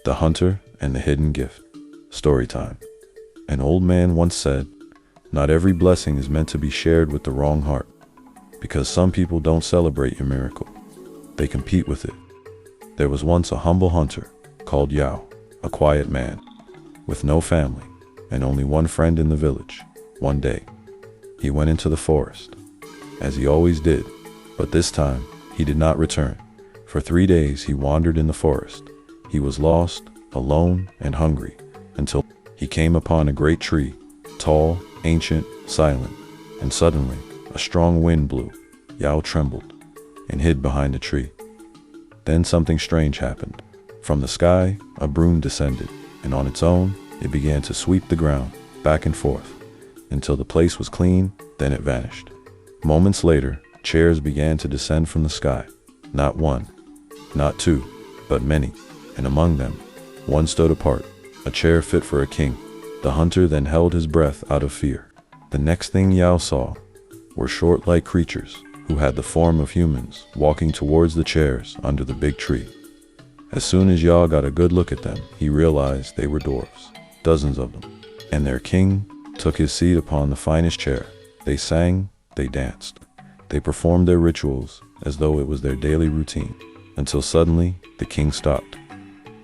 The Hunter and the Hidden Gift. Story time. An old man once said, "Not every blessing is meant to be shared with the wrong heart, because some people don't celebrate your miracle. They compete with it." There was once a humble hunter called Yao, a quiet man, with no family and only one friend in the village. One day, he went into the forest, as he always did, but this time he did not return. For 3 days he wandered in the forest. He was lost, alone, and hungry, until he came upon a great tree, tall, ancient, silent, and suddenly a strong wind blew. Yao trembled and hid behind the tree. Then something strange happened. From the sky, a broom descended, and on its own, it began to sweep the ground back and forth until the place was clean. Then it vanished. Moments later, chairs began to descend from the sky. Not one, not two, but many, and among them, one stood apart, a chair fit for a king. The hunter then held his breath out of fear. The next thing Yao saw were short-like creatures who had the form of humans walking towards the chairs under the big tree. As soon as Yao got a good look at them, he realized they were dwarves, dozens of them, and their king took his seat upon the finest chair. They sang, they danced, they performed their rituals as though it was their daily routine, until suddenly the king stopped.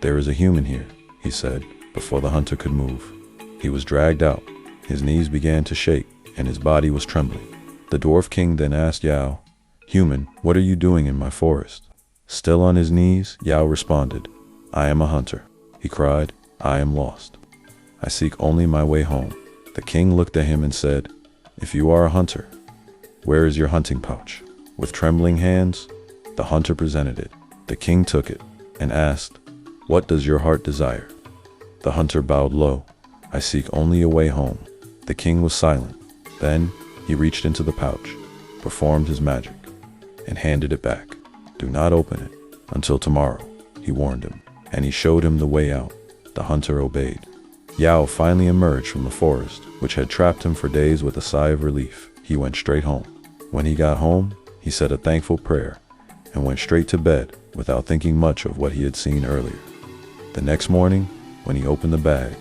"There is a human here," he said, before the hunter could move. He was dragged out, his knees began to shake, and his body was trembling. The dwarf king then asked Yao, "Human, what are you doing in my forest?" Still on his knees, Yao responded, "I am a hunter." He cried, "I am lost. I seek only my way home." The king looked at him and said, "If you are a hunter, where is your hunting pouch?" With trembling hands, the hunter presented it. The king took it and asked, "What does your heart desire?" The hunter bowed low, "I seek only a way home." The king was silent. Then he reached into the pouch, performed his magic, and handed it back. "Do not open it until tomorrow," he warned him, and he showed him the way out. The hunter obeyed. Yao finally emerged from the forest, which had trapped him for days. With a sigh of relief, he went straight home. When he got home, he said a thankful prayer and went straight to bed without thinking much of what he had seen earlier. The next morning, when he opened the bag,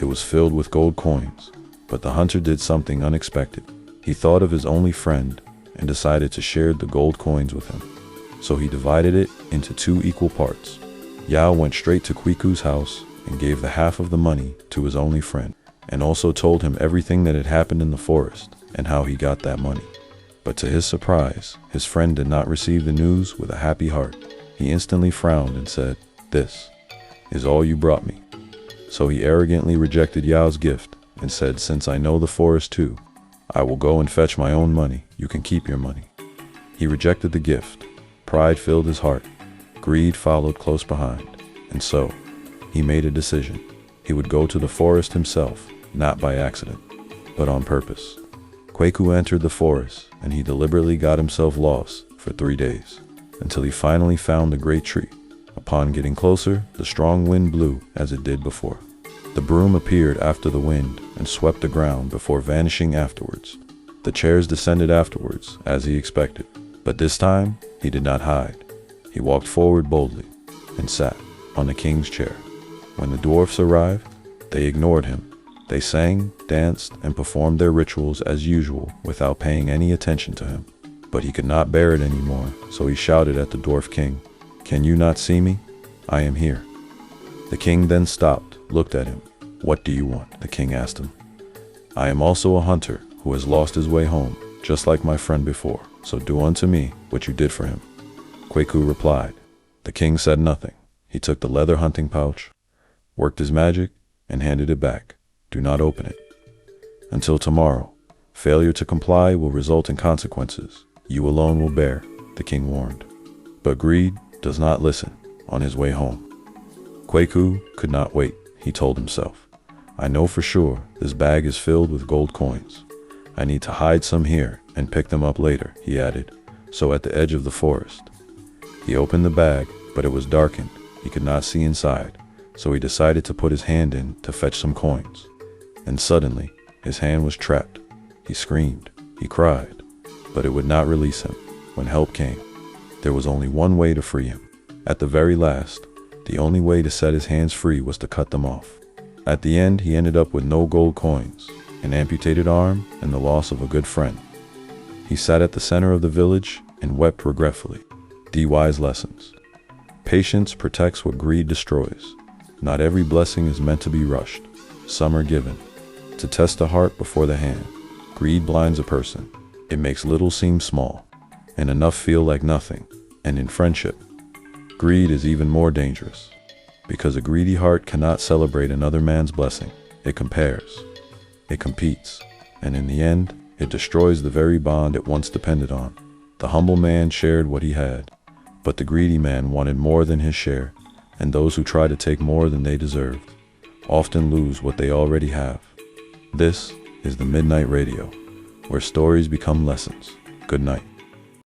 it was filled with gold coins, but the hunter did something unexpected. He thought of his only friend and decided to share the gold coins with him. So he divided it into 2 equal parts. Yao went straight to Kwiku's house and gave the half of the money to his only friend, and also told him everything that had happened in the forest and how he got that money. But to his surprise, his friend did not receive the news with a happy heart. He instantly frowned and said, "This is all you brought me." So he arrogantly rejected Yao's gift and said, "Since I know the forest too, I will go and fetch my own money. You can keep your money." He rejected the gift. Pride filled his heart. Greed followed close behind. And so, he made a decision. He would go to the forest himself, not by accident, but on purpose. Kweku entered the forest, and he deliberately got himself lost for 3 days, until he finally found the great tree. Upon getting closer, the strong wind blew as it did before. The broom appeared after the wind and swept the ground before vanishing afterwards. The chairs descended afterwards, as he expected, but this time he did not hide. He walked forward boldly and sat on the king's chair. When the dwarfs arrived, they ignored him. They sang, danced, and performed their rituals as usual without paying any attention to him. But he could not bear it anymore, so he shouted at the dwarf king, "Can you not see me? I am here." The king then stopped, looked at him. "What do you want?" the king asked him. "I am also a hunter who has lost his way home, just like my friend before, so do unto me what you did for him." Kweku replied. The king said nothing. He took the leather hunting pouch, worked his magic, and handed it back. "Do not open it until tomorrow. Failure to comply will result in consequences you alone will bear," the king warned. But greed does not listen. On his way home, Kweku could not wait. He told himself, "I know for sure this bag is filled with gold coins. I need to hide some here and pick them up later," he added. So at the edge of the forest, he opened the bag, but it was darkened. He could not see inside, so he decided to put his hand in to fetch some coins. And suddenly, his hand was trapped. He screamed, he cried, but it would not release him. When help came, there was only one way to free him. At the very last, The only way to set his hands free was to cut them off. At the end, he ended up with no gold coins, an amputated arm, and the loss of a good friend. He sat at the center of the village and wept regretfully. Wise lessons. Patience protects what greed destroys. Not every blessing is meant to be rushed. Some are given to test the heart before the hand. Greed blinds a person. It makes little seem small, and enough feel like nothing. And in friendship, greed is even more dangerous, because a greedy heart cannot celebrate another man's blessing. It compares, it competes, and in the end, it destroys the very bond it once depended on. The humble man shared what he had, but the greedy man wanted more than his share, and those who try to take more than they deserved often lose what they already have. This is the Midnight Radio, where stories become lessons. Good night.